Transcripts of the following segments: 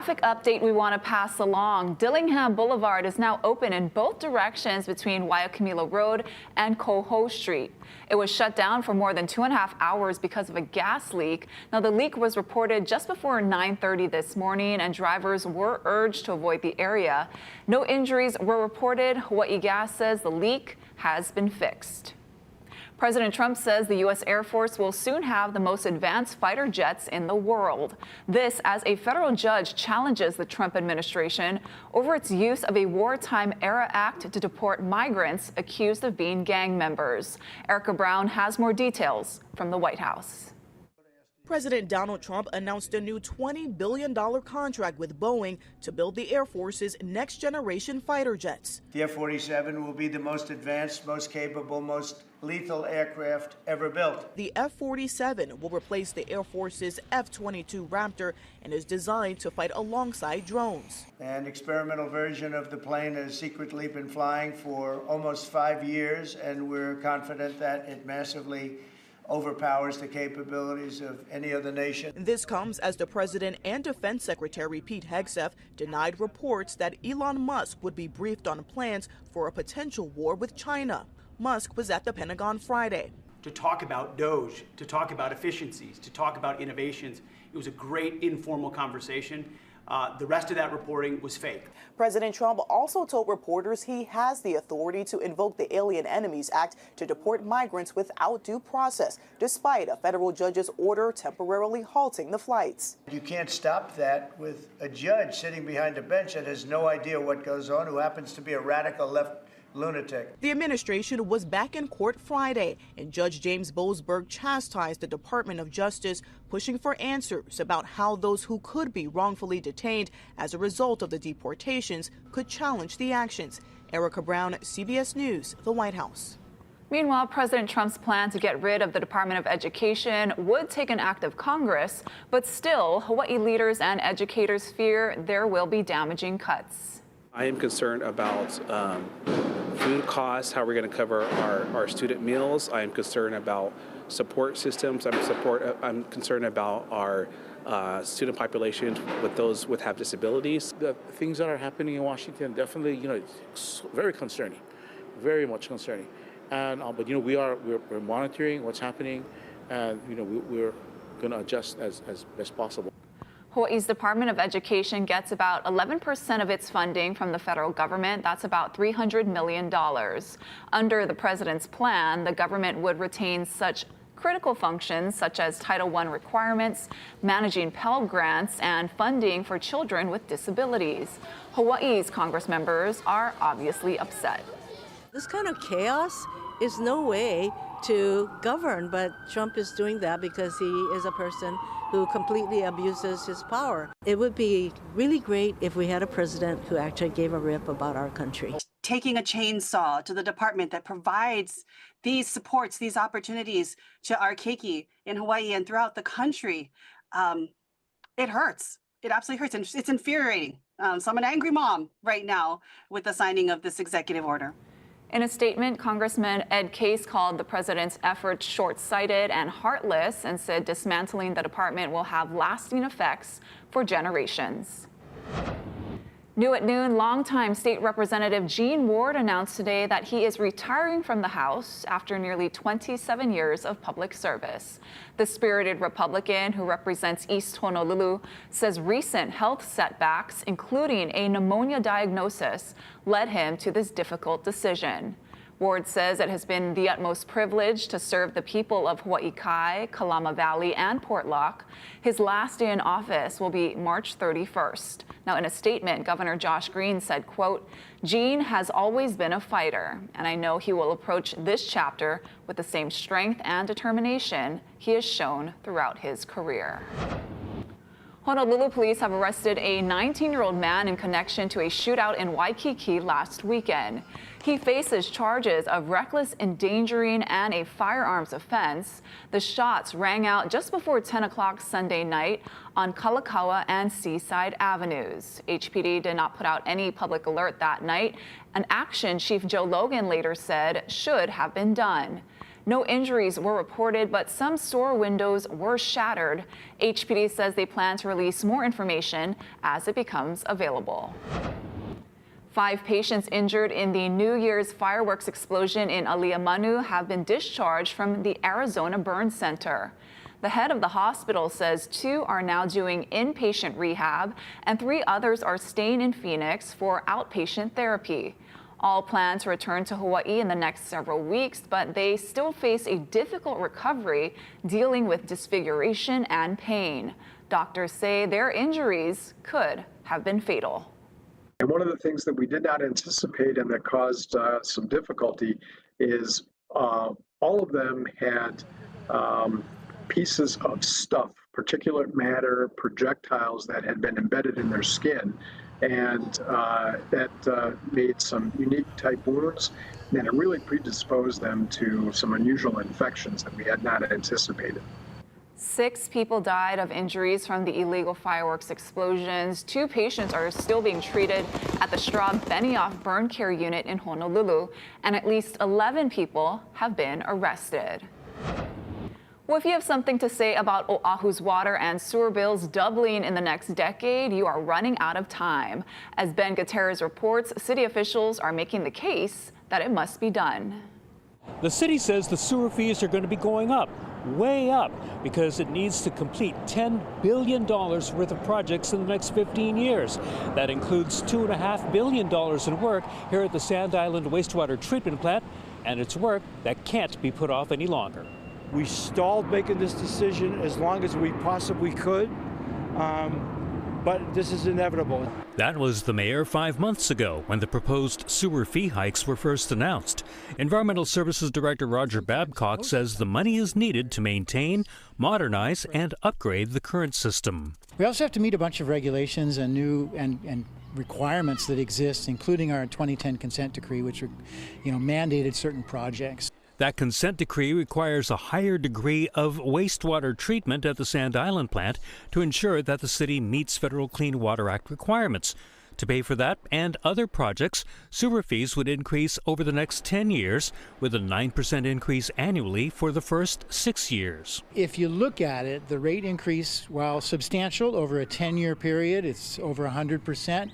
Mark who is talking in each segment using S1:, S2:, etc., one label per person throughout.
S1: Traffic update we want to pass along. Dillingham Boulevard is now open in both directions between Waikiki Road and Koho Street. It was shut down for more than 2.5 hours because of a gas leak. Now, the leak was reported just before 9:30 this morning, and drivers were urged to avoid the area. No injuries were reported. Hawaii Gas says the leak has been fixed. President Trump says the U.S. Air Force will soon have the most advanced fighter jets in the world. This as a federal judge challenges the Trump administration over its use of a wartime era act to deport migrants accused of being gang members. Erica Brown has more details from the White House.
S2: President Donald Trump announced a new $20 billion contract with Boeing to build the Air Force's next-generation fighter jets.
S3: The F-47 will be the most advanced, most capable, most lethal aircraft ever built.
S2: The F-47 will replace the Air Force's F-22 Raptor and is designed to fight alongside drones.
S3: An experimental version of the plane has secretly been flying for almost 5 years, and we're confident that it massively overpowers the capabilities of any other nation.
S2: This comes as the president and Defense Secretary Pete Hegseth denied reports that Elon Musk would be briefed on plans for a potential war with China. Musk was at the Pentagon Friday
S4: to talk about DOGE, to talk about efficiencies, to talk about innovations. It was a great informal conversation. The rest of that reporting was fake.
S2: President Trump also told reporters he has the authority to invoke the Alien Enemies Act to deport migrants without due process, despite a federal judge's order temporarily halting the flights.
S3: You can't stop that with a judge sitting behind a bench that has no idea what goes on, who happens to be a radical left lunatic.
S2: The administration was back in court Friday, and Judge James Boasberg chastised the Department of Justice, pushing for answers about how those who could be wrongfully detained as a result of the deportations could challenge the actions. Erica Brown, CBS News, the White House.
S1: Meanwhile, President Trump's plan to get rid of the Department of Education would take an act of Congress, but still, Hawaii leaders and educators fear there will be damaging cuts.
S5: I am concerned about food costs, how we're going to cover our student meals. I am concerned about support systems. I'm concerned about our student population with those with have disabilities.
S6: The things that are happening in Washington definitely, it's very concerning, very much concerning. And but we're monitoring what's happening, and we're going to adjust as best possible.
S1: Hawaii's Department of Education gets about 11% of its funding from the federal government. That's about $300 million. Under the president's plan, the government would retain such critical functions such as Title I requirements, managing Pell Grants, and funding for children with disabilities. Hawaii's Congress members are obviously upset.
S7: This kind of chaos is no way to govern, but Trump is doing that because he is a person who completely abuses his power. It would be really great if we had a president who actually gave a rip about our country.
S8: Taking a chainsaw to the department that provides these supports, these opportunities to our keiki in Hawaii and throughout the country, it hurts. It absolutely hurts, and it's infuriating. So I'm an angry mom right now with the signing of this executive order.
S1: In a statement, Congressman Ed Case called the president's efforts short-sighted and heartless and said dismantling the department will have lasting effects for generations. New at noon, longtime State Representative Gene Ward announced today that he is retiring from the House after nearly 27 years of public service. The spirited Republican who represents East Honolulu says recent health setbacks, including a pneumonia diagnosis, led him to this difficult decision. Ward says it has been the utmost privilege to serve the people of Hawaii Kai, Kalama Valley, and Portlock. His last day in office will be March 31st. Now, in a statement, Governor Josh Green said, quote, "Gene has always been a fighter, and I know he will approach this chapter with the same strength and determination he has shown throughout his career." Honolulu police have arrested a 19-year-old man in connection to a shootout in Waikiki last weekend. He faces charges of reckless endangering and a firearms offense. The shots rang out just before 10 o'clock Sunday night on Kalakaua and Seaside Avenues. HPD did not put out any public alert that night, an action Chief Joe Logan later said should have been done. No injuries were reported, but some store windows were shattered. HPD says they plan to release more information as it becomes available. 5 patients injured in the New Year's fireworks explosion in Aliamanu have been discharged from the Arizona Burn Center. The head of the hospital says 2 are now doing inpatient rehab and 3 others are staying in Phoenix for outpatient therapy. All plan to return to Hawaii in the next several weeks, but they still face a difficult recovery dealing with disfiguration and pain. Doctors say their injuries could have been fatal.
S9: And one of the things that we did not anticipate and that caused some difficulty is all of them had pieces of stuff, particulate matter, projectiles that had been embedded in their skin. And that made some unique type wounds, and it really predisposed them to some unusual infections that we had not anticipated.
S1: 6 people died of injuries from the illegal fireworks explosions. 2 patients are still being treated at the Straub-Benioff Burn Care Unit in Honolulu, and at least 11 people have been arrested. Well, if you have something to say about Oahu's water and sewer bills doubling in the next decade, you are running out of time. As Ben Gutierrez reports, city officials are making the case that it must be done.
S10: The city says the sewer fees are going to be going up, way up, because it needs to complete $10 billion worth of projects in the next 15 years. That includes $2.5 billion in work here at the Sand Island Wastewater Treatment Plant, and it's work that can't be put off any longer.
S11: We stalled making this decision as long as we possibly could, but this is inevitable.
S10: That was the mayor 5 months ago when the proposed sewer fee hikes were first announced. Environmental Services Director Roger Babcock says the money is needed to maintain, modernize, and upgrade the current system.
S12: We also have to meet a bunch of regulations and new and requirements that exist, including our 2010 consent decree, which mandated certain projects.
S10: That consent decree requires a higher degree of wastewater treatment at the Sand Island plant to ensure that the city meets federal Clean Water Act requirements. To pay for that and other projects, sewer fees would increase over the next 10 years, with a 9% increase annually for the first 6 years.
S12: If you look at it, the rate increase, while substantial over a 10-year period, it's over 100%.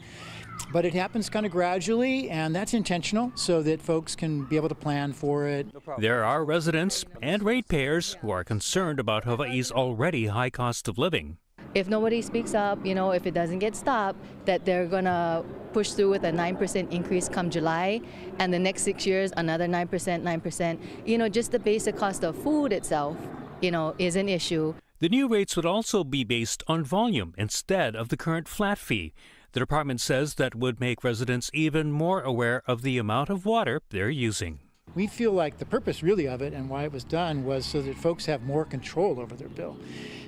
S12: But it happens kind of gradually, and that's intentional so that folks can be able to plan for it.
S10: There are residents and ratepayers who are concerned about Hawaii's already high cost of living.
S13: If nobody speaks up, if it doesn't get stopped, that they're going to push through with a 9% increase come July, and the next 6 years, another 9%. Just the basic cost of food itself, is an issue.
S10: The new rates would also be based on volume instead of the current flat fee. The department says that would make residents even more aware of the amount of water they're using.
S12: We feel like the purpose really of it and why it was done was so that folks have more control over their bill.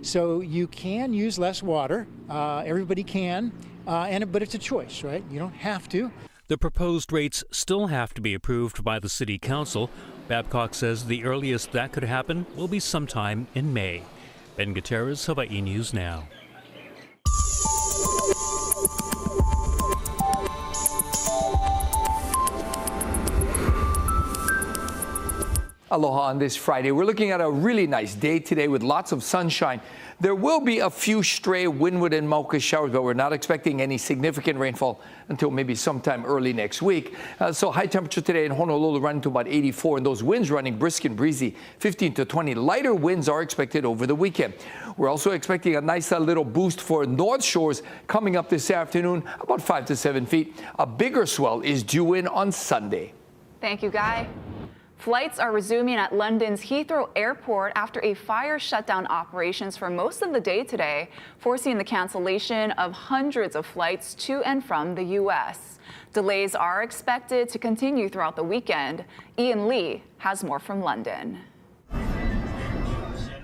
S12: So you can use less water, everybody can, but it's a choice, right? You don't have to.
S10: The proposed rates still have to be approved by the City Council. Babcock says the earliest that could happen will be sometime in May. Ben Gutierrez, Hawaii News Now.
S14: Aloha on this Friday. We're looking at a really nice day today with lots of sunshine. There will be a few stray windward and Mauka showers, but we're not expecting any significant rainfall until maybe sometime early next week. So high temperature today in Honolulu running to about 84, and those winds running brisk and breezy, 15 to 20. Lighter winds are expected over the weekend. We're also expecting a nice little boost for North Shores coming up this afternoon, about 5 to 7 feet. A bigger swell is due in on Sunday.
S1: Thank you, Guy. Flights are resuming at London's Heathrow Airport after a fire shut down operations for most of the day today, forcing the cancellation of hundreds of flights to and from the U.S. Delays are expected to continue throughout the weekend. Ian Lee has more from London.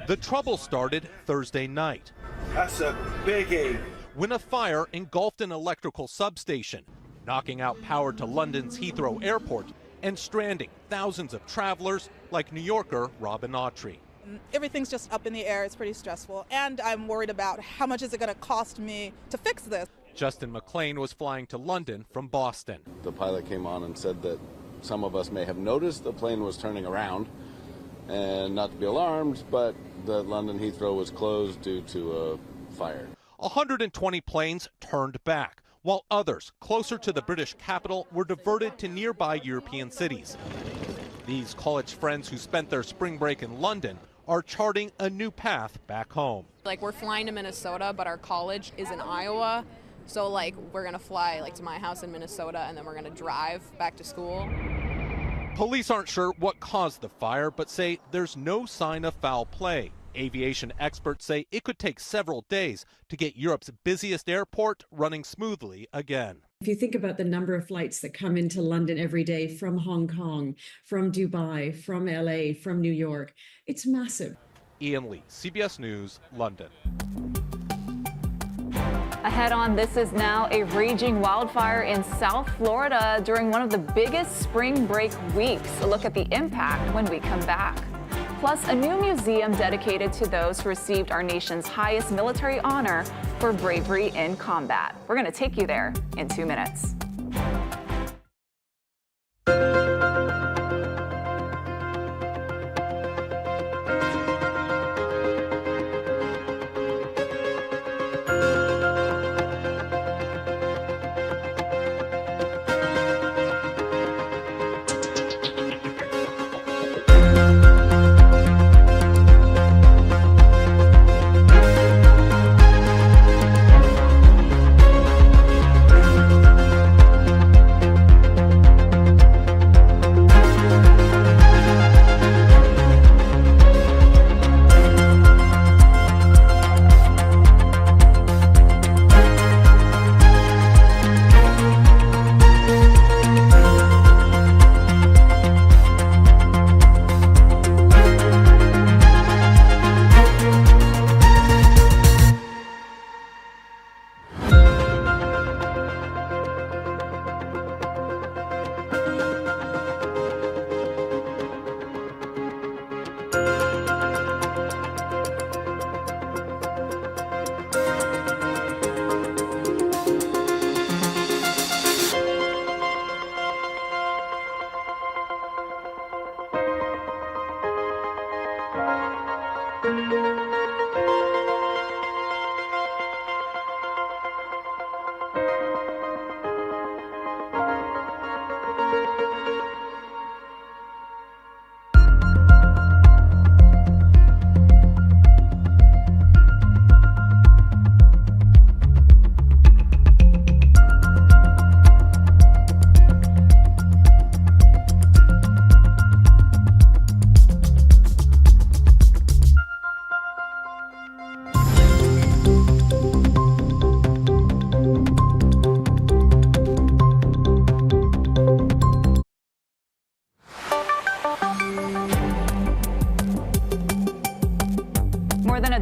S15: The trouble started Thursday night.
S11: That's a biggie.
S15: When a fire engulfed an electrical substation, knocking out power to London's Heathrow Airport and stranding thousands of travelers like New Yorker Robin Autry.
S16: Everything's just up in the air. It's pretty stressful. And I'm worried about how much is it going to cost me to fix this.
S15: Justin McLean was flying to London from Boston.
S17: The pilot came on and said that some of us may have noticed the plane was turning around, and not to be alarmed, but that London Heathrow was closed due to a fire.
S15: 120 planes turned back, while others closer to the British capital were diverted to nearby European cities. These college friends who spent their spring break in London are charting a new path back home.
S18: Like, we're flying to Minnesota, but our college is in Iowa. So like, we're gonna fly like to my house in Minnesota, and then we're gonna drive back to school.
S15: Police aren't sure what caused the fire, but say there's no sign of foul play. Aviation experts say it could take several days to get Europe's busiest airport running smoothly again.
S19: If you think about the number of flights that come into London every day from Hong Kong, from Dubai, from LA, from New York, it's massive.
S15: Ian Lee, CBS News, London.
S1: Ahead on This Is Now, a raging wildfire in South Florida during one of the biggest spring break weeks. A look at the impact when we come back. Plus, a new museum dedicated to those who received our nation's highest military honor for bravery in combat. We're going to take you there in 2 minutes.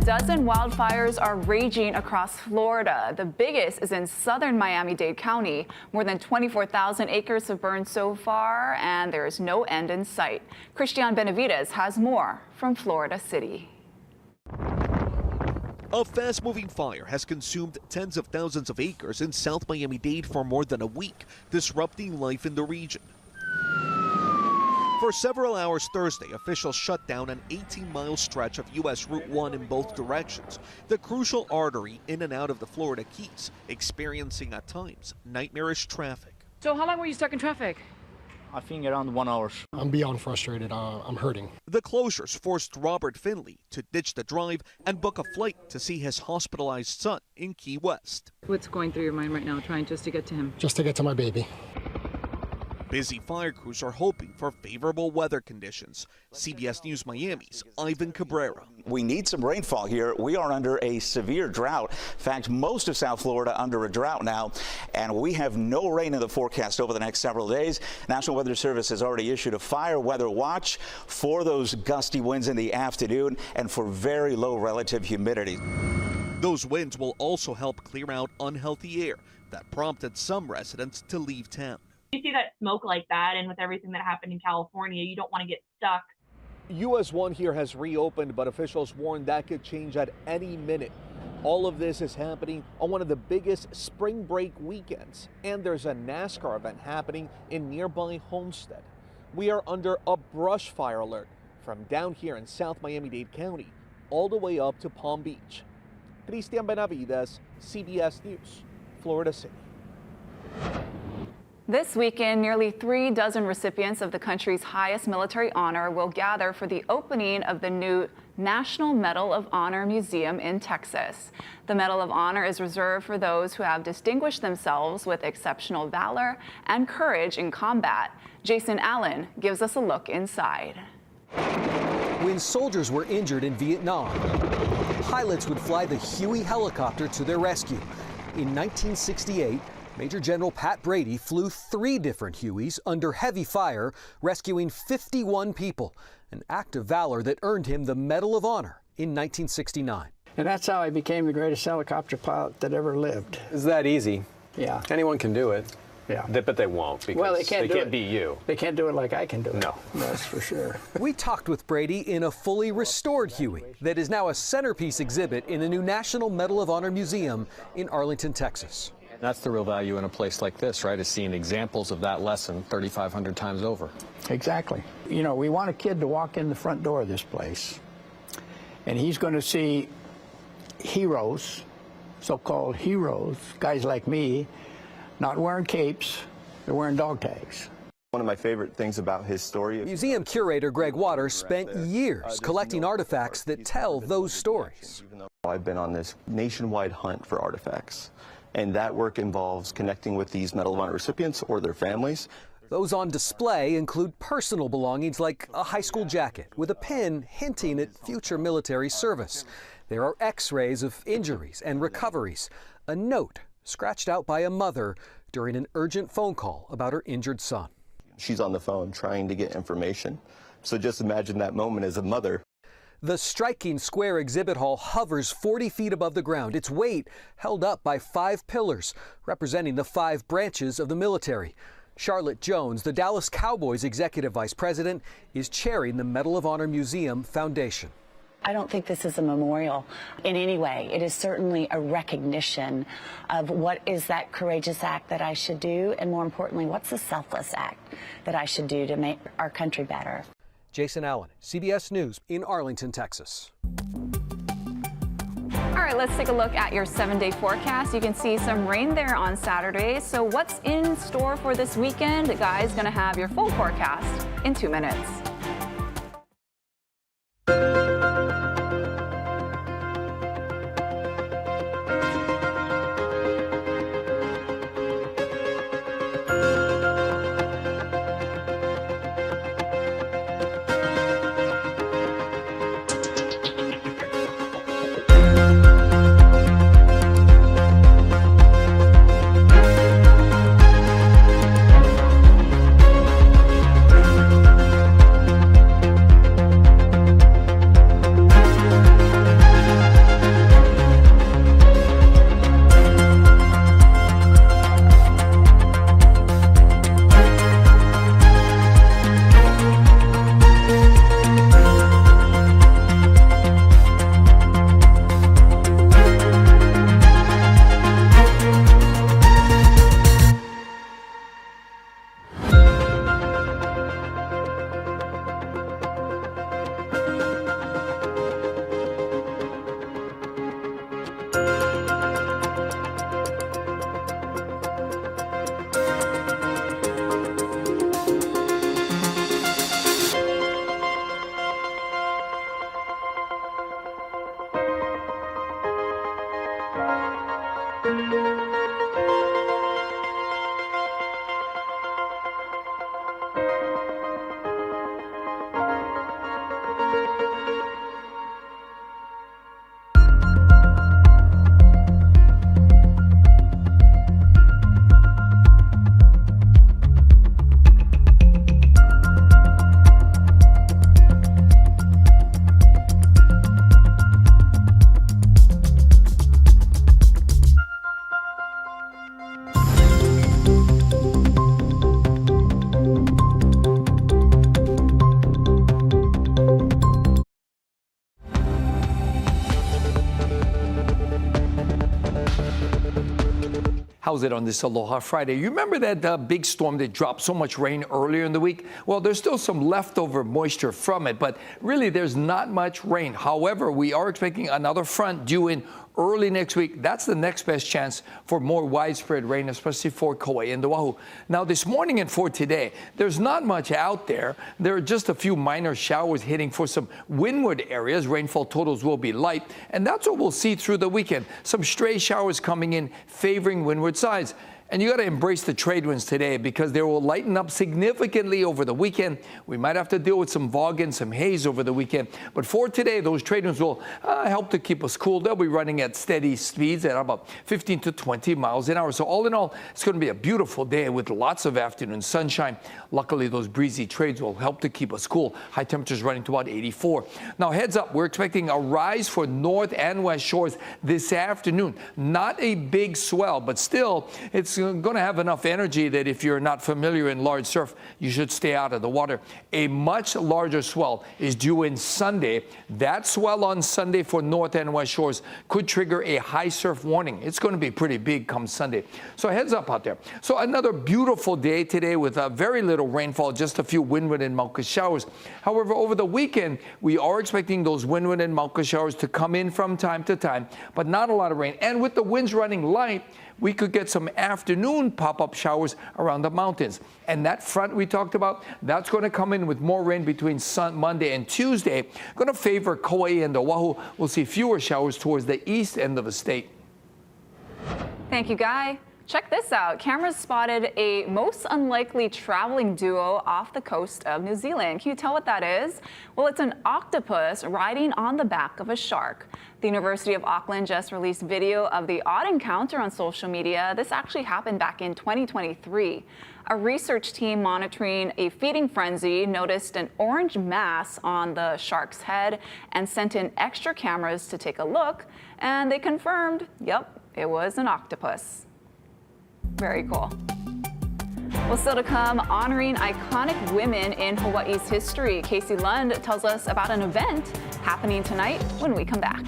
S1: Dozen wildfires are raging across Florida. The biggest is in southern Miami-Dade County. More than 24,000 acres have burned so far, and there is no end in sight. Christian Benavides has more from Florida City.
S20: A fast-moving fire has consumed tens of thousands of acres in South Miami-Dade for more than a week, disrupting life in the region. For several hours Thursday, officials shut down an 18-mile stretch of U.S. Route 1 in both directions, the crucial artery in and out of the Florida Keys, experiencing at times nightmarish traffic.
S21: So how long were you stuck in traffic?
S22: I think around 1 hour. I'm beyond frustrated. I'm hurting.
S20: The closures forced Robert Finley to ditch the drive and book a flight to see his hospitalized son in Key West.
S21: What's going through your mind right now, trying just to get to him?
S22: Just to get to my baby.
S20: Busy fire crews are hoping for favorable weather conditions. CBS News Miami's Ivan Cabrera.
S23: We need some rainfall here. We are under a severe drought. In fact, most of South Florida under a drought now, and we have no rain in the forecast over the next several days. National Weather Service has already issued a fire weather watch for those gusty winds in the afternoon and for very low relative humidity.
S20: Those winds will also help clear out unhealthy air that prompted some residents to leave town.
S24: You see that smoke like that, and with everything that happened in California, you don't want to get stuck.
S20: US 1 here has reopened, but officials warn that could change at any minute. All of this is happening on one of the biggest spring break weekends, and there's a NASCAR event happening in nearby Homestead. We are under a brush fire alert. from down here in South Miami-Dade County all the way up to Palm Beach. Cristian Benavides, CBS News, Florida City.
S1: This weekend, nearly 36 recipients of the country's highest military honor will gather for the opening of the new National Medal of Honor Museum in Texas. The Medal of Honor is reserved for those who have distinguished themselves with exceptional valor and courage in combat. Jason Allen gives us a look inside.
S2: When soldiers were injured in Vietnam, pilots would fly the Huey helicopter to their rescue. In 1968, Major General Pat Brady flew 3 different Hueys under heavy fire, rescuing 51 people, an act of valor that earned him the Medal of Honor in 1969.
S3: And that's how I became the greatest helicopter pilot that ever lived.
S4: Is that easy?
S3: Yeah.
S4: Anyone can do it.
S3: Yeah.
S4: But they won't because
S3: well, they can't
S4: beat you.
S3: They can't do it like I can do it.
S4: No.
S3: That's for sure.
S2: We talked with Brady in a fully restored Huey that is now a centerpiece exhibit in the new National Medal of Honor Museum in Arlington, Texas.
S4: That's the real value in a place like this, right? Is seeing examples of that lesson 3,500 times over.
S3: Exactly. You know, we want a kid to walk in the front door of this place, and he's going to see heroes, so-called heroes, guys like me, not wearing capes, they're wearing dog tags.
S5: One of my favorite things about his story.
S2: Museum curator Greg Waters spent years collecting artifacts that tell those stories.
S5: I've been on this nationwide hunt for artifacts, and that work involves connecting with these Medal of Honor recipients or their families.
S2: Those on display include personal belongings like a high school jacket with a pin hinting at future military service. There are x-rays of injuries and recoveries, a note scratched out by a mother during an urgent phone call about her injured son.
S5: She's on the phone trying to get information. So just imagine that moment as a mother.
S2: The striking square exhibit hall hovers 40 feet above the ground, its weight held up by 5 pillars, representing the 5 branches of the military. Charlotte Jones, the Dallas Cowboys executive vice president, is chairing the Medal of Honor Museum Foundation.
S25: I don't think this is a memorial in any way. It is certainly a recognition of what is that courageous act that I should do, and more importantly, what's the selfless act that I should do to make our country better.
S2: Jason Allen, CBS News in Arlington, Texas.
S1: All right, let's take a look at your 7-day forecast. You can see some rain there on Saturday. So what's in store for this weekend? The guy's going to have your full forecast in 2 minutes.
S14: How's it on this Aloha Friday? You remember that big storm that dropped so much rain earlier in the week? Well, there's still some leftover moisture from it, but really there's not much rain. However, we are expecting another front due in early next week. That's the next best chance for more widespread rain, especially for Kauai and Oahu. Now, this morning and for today, there's not much out there. There are just a few minor showers hitting for some windward areas. Rainfall totals will be light, and that's what we'll see through the weekend. Some stray showers coming in, favoring windward sides. And you got to embrace the trade winds today because they will lighten up significantly over the weekend. We might have to deal with some fog and some haze over the weekend. But for today, those trade winds will help to keep us cool. They'll be running at steady speeds at about 15 to 20 miles an hour. So all in all, it's going to be a beautiful day with lots of afternoon sunshine. Luckily, those breezy trades will help to keep us cool. High temperatures running to about 84. Now, heads up, we're expecting a rise for north and west shores this afternoon. Not a big swell, but still, it's going to have enough energy that if you're not familiar in large surf, you should stay out of the water. A much larger swell is due in Sunday. That swell on Sunday for north and west shores could trigger a high surf warning. It's going to be pretty big come Sunday. So heads up out there. So another beautiful day today with very little rainfall, just a few windward and Mauka showers. However, over the weekend, we are expecting those windward and Mauka showers to come in from time to time, but not a lot of rain. And with the winds running light, we could get some afternoon pop-up showers around the mountains. And that front we talked about, that's going to come in with more rain between Monday and Tuesday. Going to favor Kauai and Oahu. We'll see fewer showers towards the east end of the state.
S1: Thank you, Guy. Check this out. Cameras spotted a most unlikely traveling duo off the coast of New Zealand. Can you tell what that is? Well, it's an octopus riding on the back of a shark. The University of Auckland just released video of the odd encounter on social media. This actually happened back in 2023. A research team monitoring a feeding frenzy noticed an orange mass on the shark's head and sent in extra cameras to take a look. And they confirmed, yep, it was an octopus. Very cool. Well, still to come, honoring iconic women in Hawaii's history. Casey Lund tells us about an event happening tonight when we come back.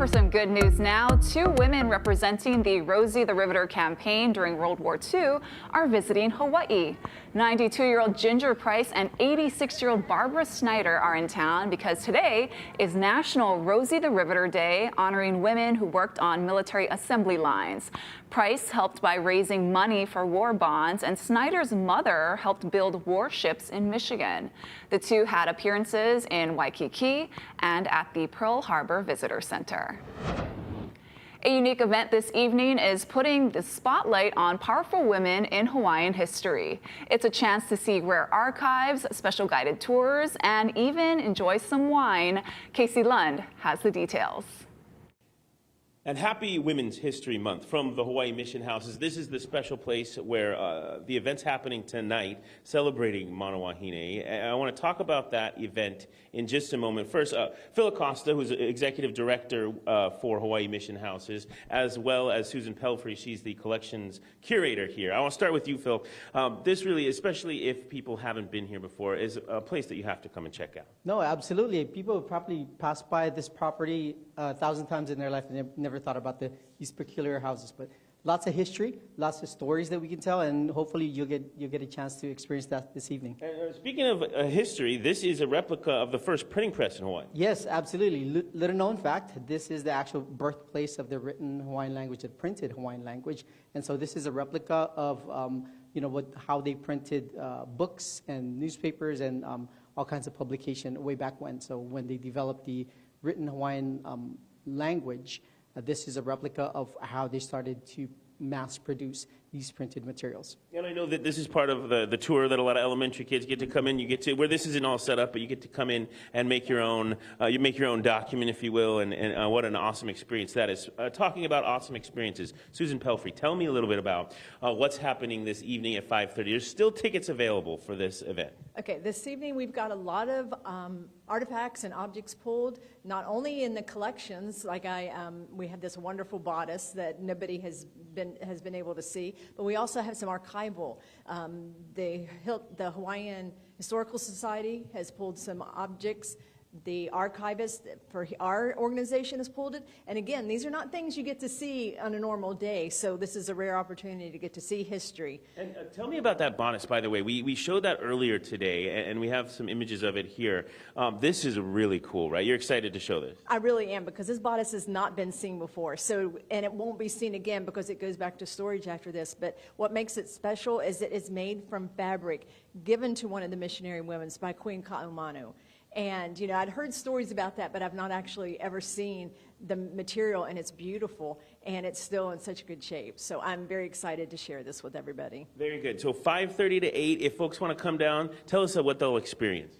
S1: for some good news now. 2 women representing the Rosie the Riveter campaign during World War II are visiting Hawaii. 92-year-old Ginger Price and 86-year-old Barbara Snyder are in town because today is National Rosie the Riveter Day, honoring women who worked on military assembly lines. Price helped by raising money for war bonds, and Snyder's mother helped build warships in Michigan. The 2 had appearances in Waikiki and at the Pearl Harbor Visitor Center. A unique event this evening is putting the spotlight on powerful women in Hawaiian history. It's a chance to see rare archives, special guided tours, and even enjoy some wine. Casey Lund has the details.
S6: And happy Women's History Month from the Hawaii Mission Houses. This is the special place where the event's happening tonight, celebrating Mana Wahine. And I want to talk about that event in just a moment. First, Phil Acosta, who's Executive Director for Hawaii Mission Houses, as well as Susan Pelfrey. She's the Collections Curator here. I want to start with you, Phil. This really, especially if people haven't been here before, is a place that you have to come and check out.
S7: No, absolutely. People have probably passed by this property 1,000 times in their life and never thought about these peculiar houses, but lots of history, lots of stories that we can tell, and hopefully you'll get a chance to experience that this evening.
S6: Speaking of history, this is a replica of the first printing press in Hawaii.
S7: Yes, absolutely. Little known fact, this is the actual birthplace of the written Hawaiian language, the printed Hawaiian language, and so this is a replica of how they printed books and newspapers and all kinds of publication way back when. So when they developed the written Hawaiian language, this is a replica of how they started to mass produce these printed materials.
S6: And I know that this is part of the tour that a lot of elementary kids get to come in. You get to, where this isn't all set up, but you get to come in and make your own, document, if you will, and what an awesome experience that is. Talking about awesome experiences, Susan Pelfrey, tell me a little bit about what's happening this evening at 5:30. There's still tickets available for this event.
S8: Okay, this evening we've got a lot of artifacts and objects pulled, not only in the collections, like we have this wonderful bodice that nobody has been able to see, but we also have some archival. The Hawaiian Historical Society has pulled some objects. The archivist for our organization has pulled it. And again, these are not things you get to see on a normal day, so this is a rare opportunity to get to see history.
S6: And tell me about that bodice, by the way. We showed that earlier today, and we have some images of it here. This is really cool, right? You're excited to show this.
S8: I really am, because this bodice has not been seen before, and it won't be seen again because it goes back to storage after this. But what makes it special is that it's made from fabric given to one of the missionary women by Queen Ka'aumanu. And, I'd heard stories about that, but I've not actually ever seen the material, and it's beautiful, and it's still in such good shape. So I'm very excited to share this with everybody.
S6: Very good. So 5:30 to 8, if folks want to come down, tell us what they'll experience.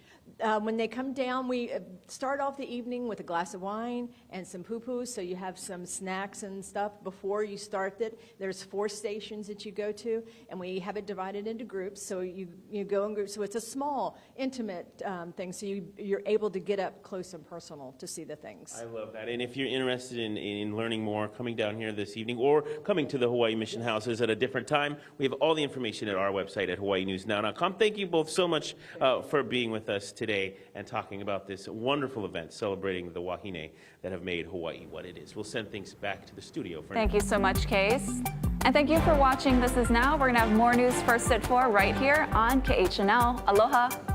S8: When they come down, we start off the evening with a glass of wine and some poo-poo, so you have some snacks and stuff before you start it. There's 4 stations that you go to, and we have it divided into groups, so you go in groups. So it's a small, intimate thing, so you're able to get up close and personal to see the things.
S6: I love that. And if you're interested in learning more, coming down here this evening or coming to the Hawaii Mission Houses at a different time, we have all the information at our website at hawaiinewsnow.com. Thank you both so much for being with us today and talking about this wonderful event celebrating the wahine that have made Hawaii what it is. We'll send things back to the studio for now.
S1: Thank you so much, Case. And thank you for watching This Is Now. We're going to have more news first at 4 right here on KHNL. Aloha.